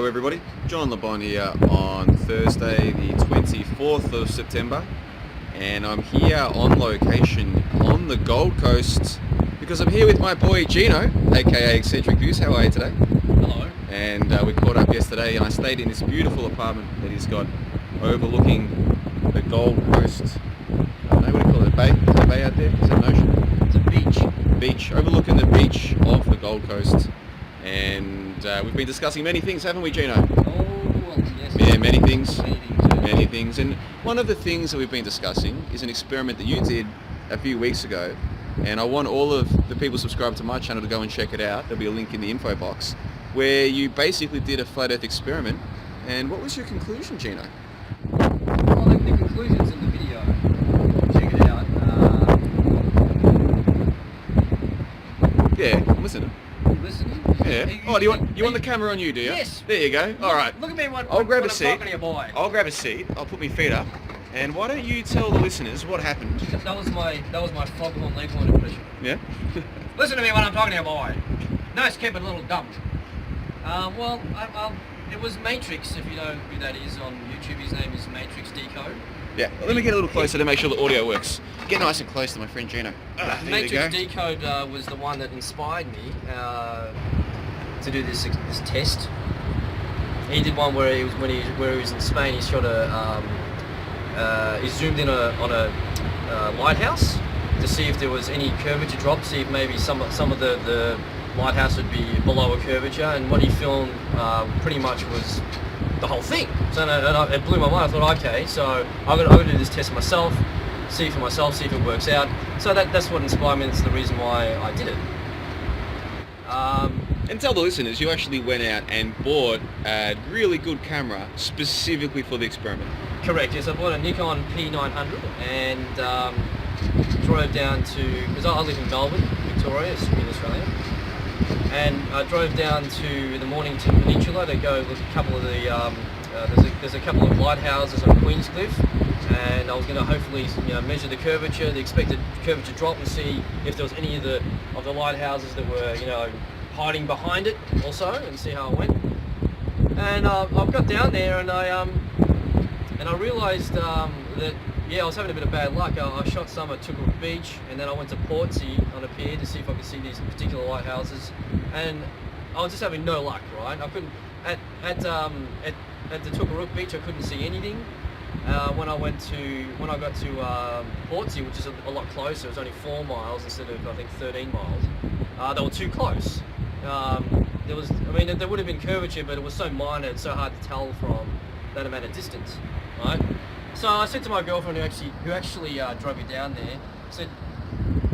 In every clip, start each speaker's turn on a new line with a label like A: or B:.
A: everybody, John LeBon here on Thursday the 24th of September, and I'm here on location on the Gold Coast because I'm here with my boy Gino, aka Eccentric Views. How are you today?
B: Hello.
A: And we caught up yesterday and I stayed in this beautiful apartment that he's got overlooking the Gold Coast. I don't know, what do you call it, a bay? Is it a bay out there? Is it an ocean?
B: It's a beach.
A: Beach, overlooking the beach of the Gold Coast. And we've been discussing many things, haven't we, Gino?
B: Oh, well, yes.
A: Yeah, many things.
B: Many things.
A: And one of the things that we've been discussing is an experiment that you did a few weeks ago. And I want all of the people subscribed to my channel to go and check it out. There'll be a link in the info box where you basically did a flat earth experiment. And what was your conclusion, Gino?
B: Well, I think the conclusion's in the video. Check it out.
A: Yeah, I'm listening.
B: Listening.
A: Yeah. Oh, do you want the camera on you, do you?
B: Yes.
A: There you go. All right.
B: Look at me when
A: I'll grab a
B: I'm
A: seat.
B: talking to your boy.
A: I'll grab a seat. I'll put my feet up. And why don't you tell the listeners what happened?
B: That was my foghorn leghorn impression.
A: Yeah.
B: Listen to me when I'm talking to your boy. Nice, keep it a little dumb. Well, it was Matrix, if you know who that is on YouTube. His name is Matrix Decode.
A: Yeah. Well, let me get a little closer to make sure the audio works. Get nice and close to my friend Gino. There
B: Matrix
A: you go.
B: Decode was the one that inspired me to do this test. He did one where he was in Spain. He shot he zoomed in on a lighthouse to see if there was any curvature drop. See if maybe some of the lighthouse would be below a curvature. And what he filmed pretty much was the whole thing. So it blew my mind. I thought, okay, so I'm gonna do this test myself. See for myself, see if it works out. So that's what inspired me. That's the reason why I did it.
A: And tell the listeners, you actually went out and bought a really good camera specifically for the experiment.
B: Correct, yes. I bought a Nikon P900 and drove down to, because I live in Melbourne, Victoria, in Australia. And I drove down to the Mornington Peninsula to go look at a couple of the, there's a couple of lighthouses on Queenscliff. And I was going to hopefully measure the curvature, the expected curvature drop, and see if there was any of the lighthouses that were hiding behind it also, and see how it went. And I got down there and I realised that I was having a bit of bad luck. I shot some at Eccentric Beach, and then I went to Portsea on a pier to see if I could see these particular lighthouses, and I was just having no luck. Right, I couldn't at the Eccentric Beach. I couldn't see anything. When I got to Portsea, which is a lot closer, it was only 4 miles instead of I think 13 miles. They were too close. There would have been curvature, but it was so minor, it's so hard to tell from that amount of distance, right? So I said to my girlfriend who actually drove me down there,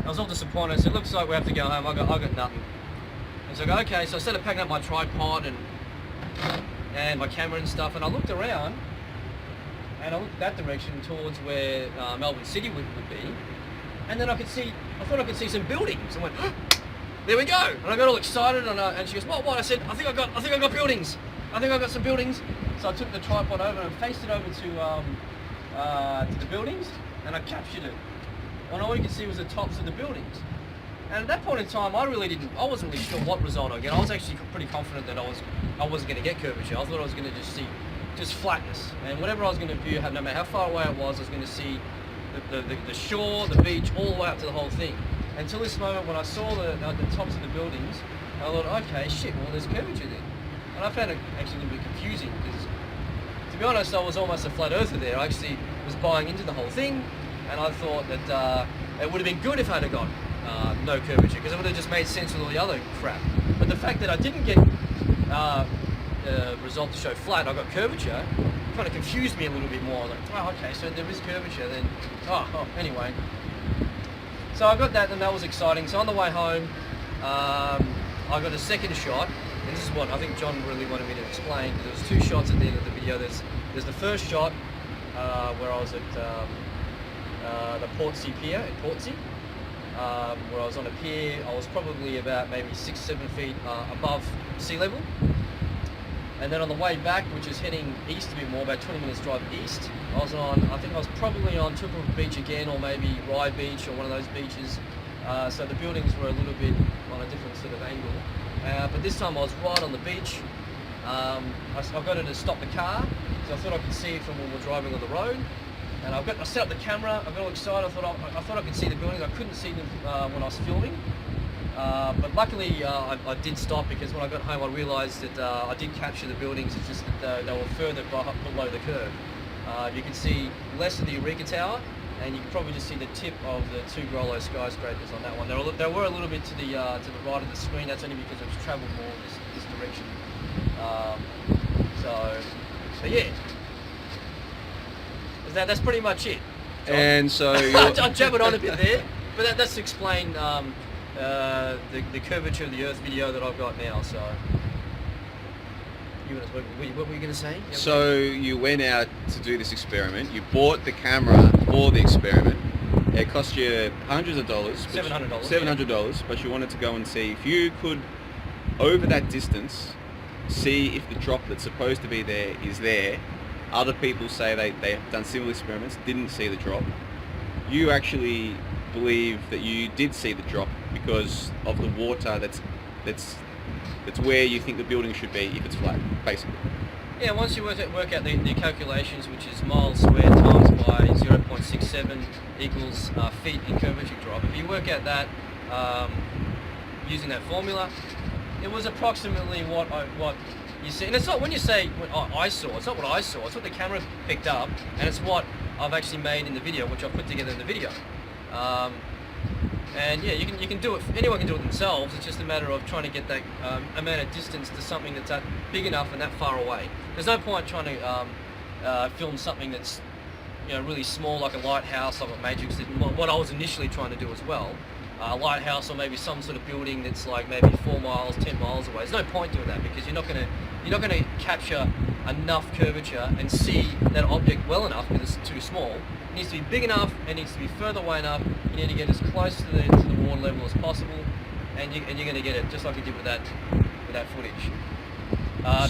B: I was all disappointed. I said, looks like we have to go home. I got nothing. And so I go, okay. So I started packing up my tripod and my camera and stuff, and I looked around. And I looked that direction towards where Melbourne City would be, and then I thought I could see some buildings. I went, oh, there we go! And I got all excited, and she goes, what? I said, I think I got buildings. I think I got some buildings. So I took the tripod over and faced it over to the buildings, and I captured it. And all you could see was the tops of the buildings. And at that point in time, I wasn't really sure what result I'd get. I was actually pretty confident that I wasn't going to get curvature. I thought I was going to just see flatness, and whatever I was going to view, no matter how far away it was, I was going to see the shore, the beach, all the way up to the whole thing. Until this moment, when I saw the tops of the buildings, I thought, okay, shit, well, there's curvature there. And I found it actually a little bit confusing, because, to be honest, I was almost a flat earther there. I actually was buying into the whole thing, and I thought that it would have been good if I'd have got no curvature, because it would have just made sense with all the other crap. But the fact that I didn't get result to show flat, I got curvature, kind of confused me a little bit more. Like, oh, okay, so there is curvature then. Anyway. So I got that, and that was exciting. So on the way home, I got a second shot, and this is what I think John really wanted me to explain. There was 2 shots at the end of the video. There's the first shot where I was at the Portsea Pier in Portsea, where I was on a pier. I was probably about maybe 6-7 feet above sea level. And then on the way back, which is heading east a bit more, about 20 minutes drive east, I think I was probably on Eccentric Beach again, or maybe Rye Beach, or one of those beaches. So the buildings were a little bit on a different sort of angle. But this time I was right on the beach, I got it to stop the car, so I thought I could see it from when we're driving on the road. And I set up the camera. I got all excited. I thought I could see the buildings. I couldn't see them when I was filming. But luckily, I did stop, because when I got home, I realised that I did capture the buildings. It's just that they were further below the curve. You can see less of the Eureka Tower, and you can probably just see the tip of the two Grollo skyscrapers on that one. They were a little bit to the right of the screen. That's only because it's travelled more this direction. So yeah, that's pretty much it.
A: And so
B: I jabbered on a bit there, but that's to explain the curvature of the Earth video that I've got now. So what were you going to say?
A: So you went out to do this experiment. You bought the camera for the experiment. It cost you hundreds of dollars.
B: $700.
A: $700, but you wanted to go and see if you could, over that distance, see if the drop that's supposed to be there is there. Other people say they have done similar experiments, didn't see the drop. You actually believe that you did see the drop because of the water that's where you think the building should be if it's flat, basically.
B: Yeah, once you work out the calculations, which is miles squared times by 0.67 equals feet in curvature drop. If you work out that using that formula, it was approximately what you see. And it's not when you say what I saw. It's not what I saw. It's what the camera picked up, and it's what I've actually made in the video, which I've put together in the video. And yeah, you can do it. Anyone can do it themselves. It's just a matter of trying to get that amount of distance to something that's that big enough and that far away. There's no point trying to film something that's really small, like a lighthouse, like what Matrix did. What I was initially trying to do as well, a lighthouse, or maybe some sort of building that's like maybe 4 miles, 10 miles away. There's no point doing that, because you're not going to capture enough curvature and see that object well enough, because it's too small. It needs to be big enough, it needs to be further away enough. You need to get as close to the water level as possible, and you're going to get it just like you did with that footage.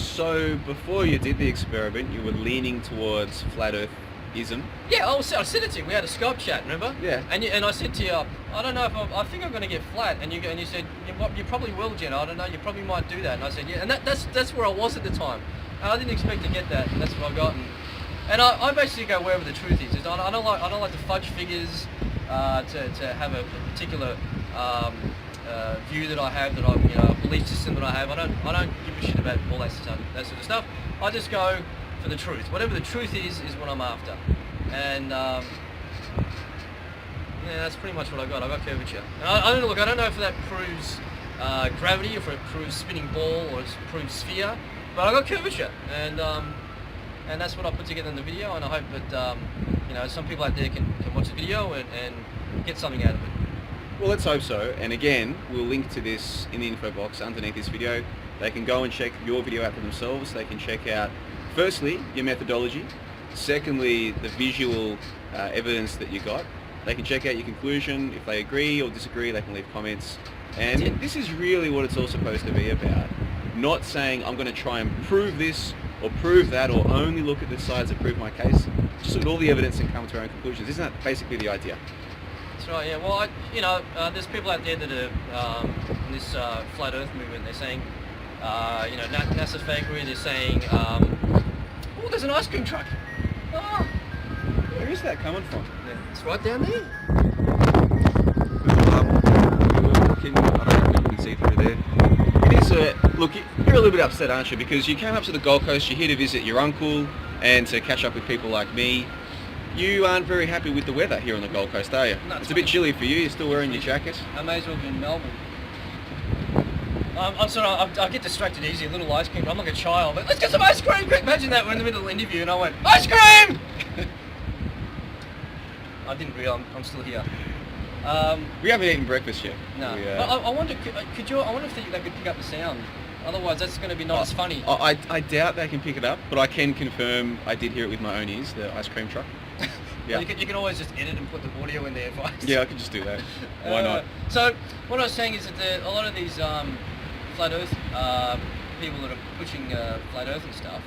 A: So before you did the experiment, you were leaning towards flat Earth-ism.
B: Yeah, I said it to you. We had a Skype chat, remember?
A: Yeah.
B: And I said to you, I don't know if I think I'm going to get flat. And you said, you probably will, Gino. I don't know. You probably might do that. And I said, yeah. And that's where I was at the time. And I didn't expect to get that, and that's what I got. And I basically go wherever the truth is. I don't like to fudge figures to have a particular view that I have, a belief system that I have. I don't give a shit about all that sort of stuff. I just go for the truth. Whatever the truth is what I'm after. And yeah, that's pretty much what I got. I got curvature. And I don't know if that proves gravity, or if it proves spinning ball, or it proves sphere, but I got curvature, and that's what I put together in the video. And I hope that some people out there can watch the video and get something out of it.
A: Well, let's hope so. And again, we'll link to this in the info box underneath this video. They can go and check your video out for themselves. They can check out, firstly, your methodology. Secondly, the visual evidence that you got. They can check out your conclusion. If they agree or disagree, they can leave comments. And this is really what it's all supposed to be about. Not saying I'm going to try and prove this or prove that, or only look at the sides that prove my case. Just look at all the evidence and come to our own conclusions. Isn't that basically the idea?
B: That's right, yeah. Well, there's people out there that are in this flat Earth movement. They're saying, NASA fakery. They're saying, oh, there's an ice cream truck. Oh.
A: Where is that coming from?
B: Yeah, it's right down there.
A: I don't know if you can see through there. It is look, you're a little bit upset, aren't you? Because you came up to the Gold Coast, you're here to visit your uncle and to catch up with people like me. You aren't very happy with the weather here on the Gold Coast, are you?
B: No,
A: it's a bit chilly for you. You're still wearing your jacket.
B: I may as well be in Melbourne. I'm sorry, I get distracted easy. A little ice cream. I'm like a child. But let's get some ice cream! Quick! Imagine that. We're in the middle of an interview and I went, ice cream! I didn't realise I'm still here.
A: We haven't eaten breakfast yet.
B: No. I wonder, I wonder if they could pick up the sound. Otherwise, that's going to be not as funny.
A: I doubt they can pick it up, but I can confirm I did hear it with my own ears, the ice cream truck. Yeah.
B: You can always just edit and put the audio in there.
A: Yeah, I could just do that. Why not?
B: So what I was saying is that a lot of these flat Earth people that are pushing flat Earth and stuff,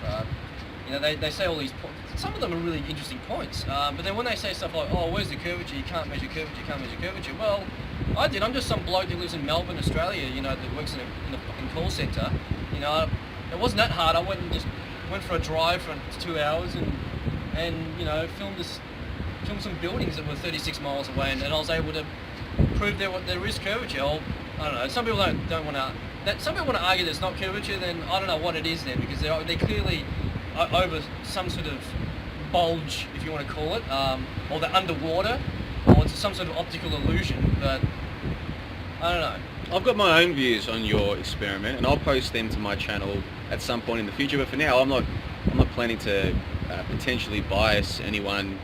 B: they say all these points. Some of them are really interesting points, but then when they say stuff like, oh, where's the curvature? You can't measure curvature. You can't measure curvature. Well, I did. I'm just some bloke that lives in Melbourne, Australia. That works in a fucking call centre. it wasn't that hard. I went for a drive for 2 hours and you know, filmed some buildings that were 36 miles away, and I was able to prove there is curvature. I don't know. Some people don't want to. Some people want to argue that it's not curvature. Then I don't know what it is then, because they're clearly over some sort of bulge, if you want to call it, or they're underwater, or it's some sort of optical illusion. But I don't know.
A: I've got my own views on your experiment, and I'll post them to my channel at some point in the future. But for now, I'm not planning to potentially bias anyone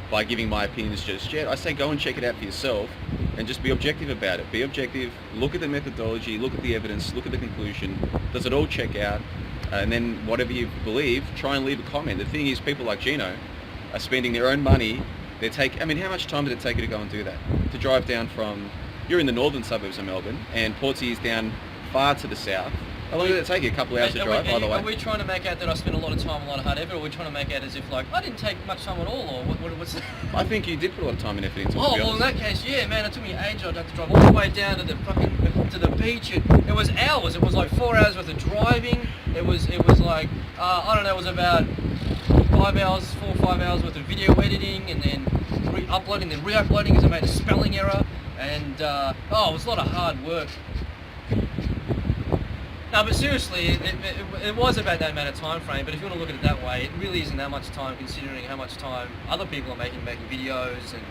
A: by giving my opinions just yet. I say go and check it out for yourself, and just be objective about it. Be objective. Look at the methodology. Look at the evidence. Look at the conclusion. Does it all check out? And then whatever you believe, try and leave a comment. The thing is, people like Gino are spending their own money. I mean, how much time did it take you to go and do that? To drive down from, you're in the northern suburbs of Melbourne, and Portsea's down far to the south. How long did it take you? A couple of hours to drive, by the way?
B: Are we trying to make out that I spent a lot of time, a lot of hard effort, or are we trying to make out as if, like, I didn't take much time at all, or what's that?
A: I think you did put a lot of time and effort into it,
B: Oh,
A: to be
B: well, in
A: honest.
B: that case, yeah, man, it took me ages. I'd have to drive all the way down to the beach. It was hours. It was like 4 hours worth of driving. It was like, I don't know, it was about 4 or 5 hours worth of video editing, and then re-uploading, then re-uploading because I made a spelling error, and, it was a lot of hard work. No, but seriously, it was about that amount of time frame, but if you want to look at it that way, it really isn't that much time, considering how much time other people are making videos and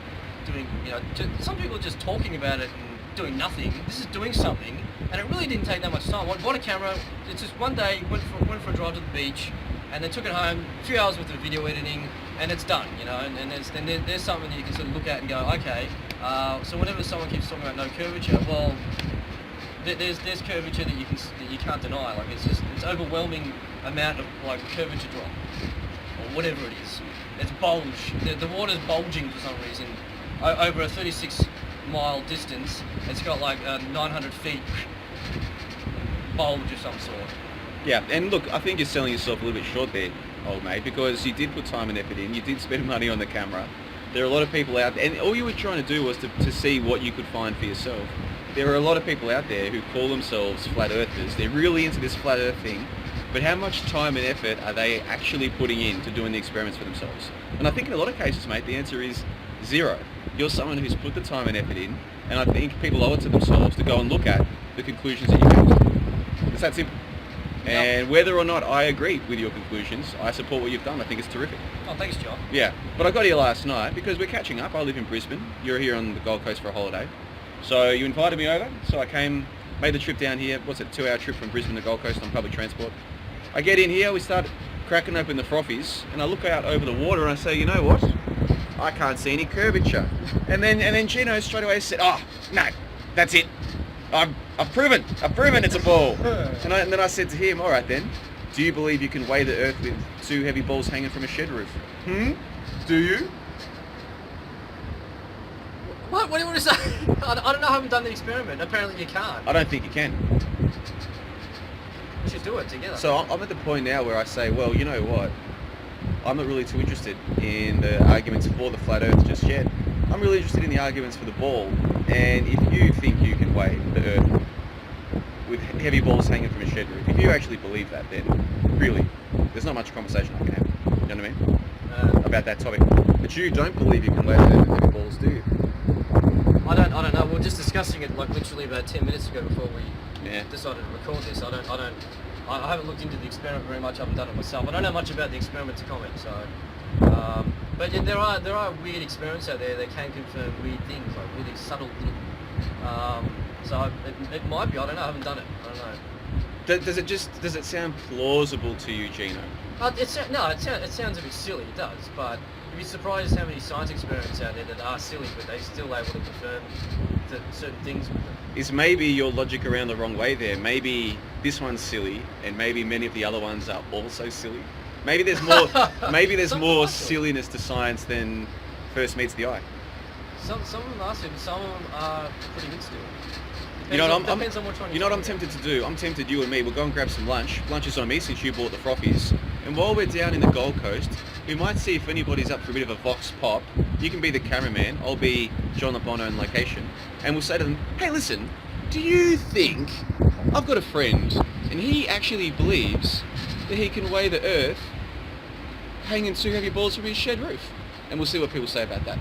B: doing, you know, some people are just talking about it and doing nothing. This is doing something, and it really didn't take that much time. Bought a camera, it's just one day, went for a drive to the beach, and then took it home, a few hours worth of video editing, and it's done, you know, and there's something that you can sort of look at and go, okay, so whenever someone keeps talking about no curvature, well, there's curvature that you can't deny. Like, it's overwhelming amount of, like, curvature drop, or whatever it is. It's bulge. The water's bulging for some reason over a 36-mile distance. It's got like 900 feet bulge of some sort.
A: Yeah, and look, I think you're selling yourself a little bit short there, old mate, because you did put time and effort in. You did spend money on the camera. There are a lot of people out there, and all you were trying to do was to see what you could find for yourself. There are a lot of people out there who call themselves flat earthers. They're really into this flat earth thing, but how much time and effort are they actually putting into doing the experiments for themselves? And I think in a lot of cases, mate, the answer is zero. You're someone who's put the time and effort in, and I think people owe it to themselves to go and look at the conclusions that you make. It's that simple. And whether or not I agree with your conclusions, I support what you've done. I think it's terrific.
B: Oh, thanks, John.
A: Yeah, but I got here last night because we're catching up. I live in Brisbane. You're here on the Gold Coast for a holiday. So you invited me over, so I came, made the trip down here. What's it, 2-hour trip from Brisbane to Gold Coast on public transport. I get in here, we start cracking open the frothies, and I look out over the water and I say, you know what? I can't see any curvature. And then Gino straight away said, oh, no, that's it. I've proven it's a ball. And then I said to him, all right then, do you believe you can weigh the earth with 2 heavy balls hanging from a shed roof? Do you?
B: What do you want to say? I don't know, I haven't done the experiment. Apparently you can't.
A: I don't think you can.
B: We should do it together.
A: So I'm at the point now where I say, well, you know what? I'm not really too interested in the arguments for the flat earth just yet. I'm really interested in the arguments for the ball. And if you think you can weigh the earth with heavy balls hanging from a shed roof, if you actually believe that, then really, there's not much conversation I can have. You know what I mean? About that topic. But you don't believe you can weigh the earth with heavy balls, do you?
B: I don't know. We were just discussing it like literally about 10 minutes ago before we decided to record this. I haven't looked into the experiment very much. I haven't done it myself. I don't know much about the experiment to comment. So, but yeah, there are weird experiments out there that can confirm weird things, like really subtle things. So it might be. I don't know. I haven't done it. I don't know.
A: Does it sound plausible to you, Gino?
B: It sounds a bit silly. It does, but you'd be surprised how many science experiments out there that are silly, but they're still able to confirm that certain things.
A: Is maybe your logic around the wrong way there? Maybe this one's silly, and maybe many of the other ones are also silly. Maybe there's more. Maybe there's more silliness to science than first meets the eye.
B: Some of them are silly, some of them are pretty good still.
A: You know what
B: Depends on which one.
A: You know what I'm tempted to do? I'm tempted, you and me, we'll go and grab some lunch. Lunch is on me since you bought the frothies. And while we're down in the Gold Coast, we might see if anybody's up for a bit of a vox pop. You can be the cameraman, I'll be John LeBono in location. And we'll say to them, hey listen, do you think, I've got a friend, and and he actually believes that he can weigh the Earth hanging 2 heavy balls from his shed roof. And we'll see what people say about that.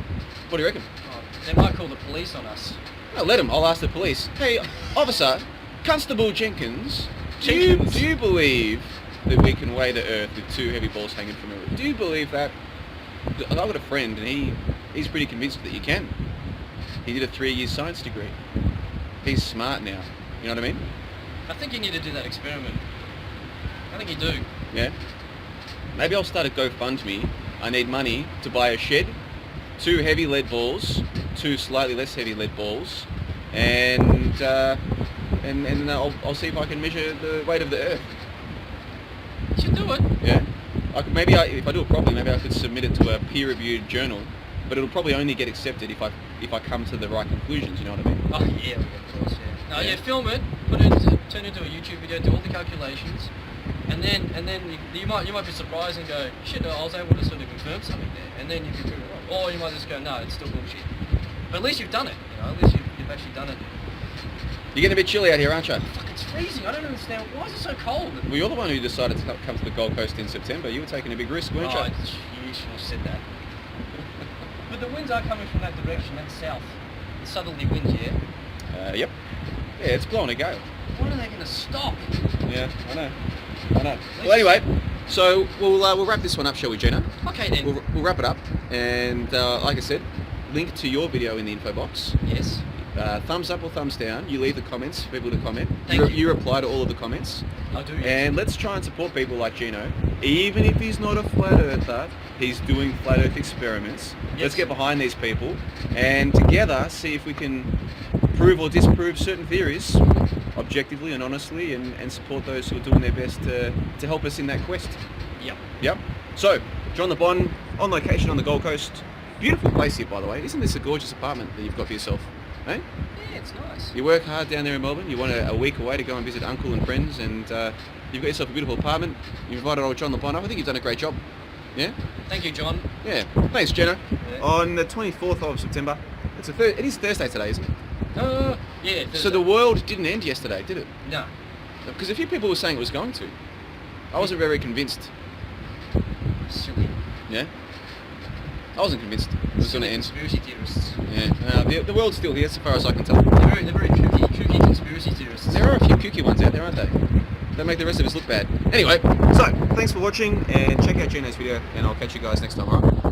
A: What do you reckon?
B: Oh, they might call the police on us.
A: No, let him. I'll ask the police. Hey, officer, Constable Jenkins, do you believe that we can weigh the Earth with 2 heavy balls hanging from a roof? Do you believe that? I've got a friend, and he's pretty convinced that you can. He did a 3-year science degree. He's smart now. You know what I mean?
B: I think you need to do that experiment. I think you do.
A: Yeah? Maybe I'll start a GoFundMe. I need money to buy a shed, 2 heavy lead balls, 2 slightly less heavy lead balls, and then I'll see if I can measure the weight of the Earth.
B: You should do it.
A: Yeah? If I do it properly, maybe I could submit it to a peer-reviewed journal, but it'll probably only get accepted if I come to the right conclusions, you know what I mean?
B: Oh yeah, of course, yeah. No,
A: Yeah.
B: yeah, film it, turn it into a YouTube video, do all the calculations, and then you might be surprised and go, shit, I was able to sort of confirm something there, and then you can prove it wrong. Or you might just go, no, it's still bullshit. But at least you've done it, you know, at least you've actually done it.
A: You're getting a bit chilly out here, aren't you?
B: Fuck, it's freezing, I don't understand, why is it so cold?
A: Well, you're the one who decided to come to the Gold Coast in September. You were taking a big risk, weren't you?
B: Oh, you should have said that. But the winds are coming from that direction, that's south. The southerly winds, yeah?
A: Yep. Yeah, it's blowing a gale.
B: When are they going to stop?
A: Yeah, I know. Well, anyway, so we'll wrap this one up, shall we, Gino?
B: Okay then.
A: We'll wrap it up, and like I said, link to your video in the info box.
B: Yes.
A: Thumbs up or thumbs down. You leave the comments for people to comment.
B: Thank you.
A: You reply to all of the comments.
B: I do. Yes.
A: And let's try and support people like Gino. Even if he's not a flat earther, he's doing flat earth experiments.
B: Yes.
A: Let's get behind these people and together see if we can prove or disprove certain theories objectively and honestly, and support those who are doing their best to help us in that quest.
B: Yep.
A: Yep. So, John the Bond, on location on the Gold Coast. Beautiful place here, by the way. Isn't this a gorgeous apartment that you've got for yourself? Eh?
B: Yeah, it's nice.
A: You work hard down there in Melbourne. You want a week away to go and visit uncle and friends, and you've got yourself a beautiful apartment. You've invited old John the Bond up. I think you've done a great job. Yeah?
B: Thank you, John.
A: Yeah. Thanks, Jenna.
B: Yeah.
A: On the 24th of September. It is Thursday today, isn't it?
B: Yeah.
A: So the world didn't end yesterday, did it?
B: No.
A: Because a few people were saying it was going to. I wasn't very convinced.
B: Silly.
A: Yeah? I wasn't convinced it was going to end.
B: Conspiracy theorists.
A: Yeah. The world's still here, so far as I can tell.
B: They're very kooky conspiracy theorists.
A: There are a few kooky ones out there, aren't they? They make the rest of us look bad. Anyway, so thanks for watching, and check out Gino's video, and I'll catch you guys next time, alright?